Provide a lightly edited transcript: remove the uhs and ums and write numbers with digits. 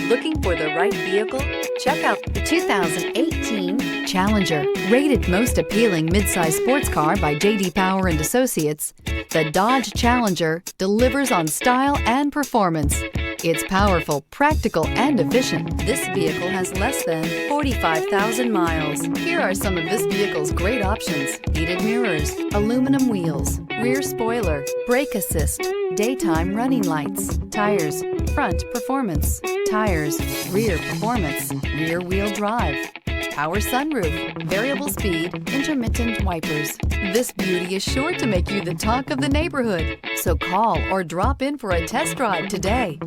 Looking for the right vehicle? Check out the 2018 Challenger. Rated most appealing midsize sports car by J.D. Power and Associates, the Dodge Challenger delivers on style and performance. It's powerful, practical, and efficient. This vehicle has less than 45,000 miles. Here are some of this vehicle's great options: heated mirrors, aluminum wheels, rear spoiler, brake assist, daytime running lights, tires, front performance, tires, rear performance, rear wheel drive, power sunroof, variable speed, intermittent wipers. This beauty is sure to make you the talk of the neighborhood. So call or drop in for a test drive today.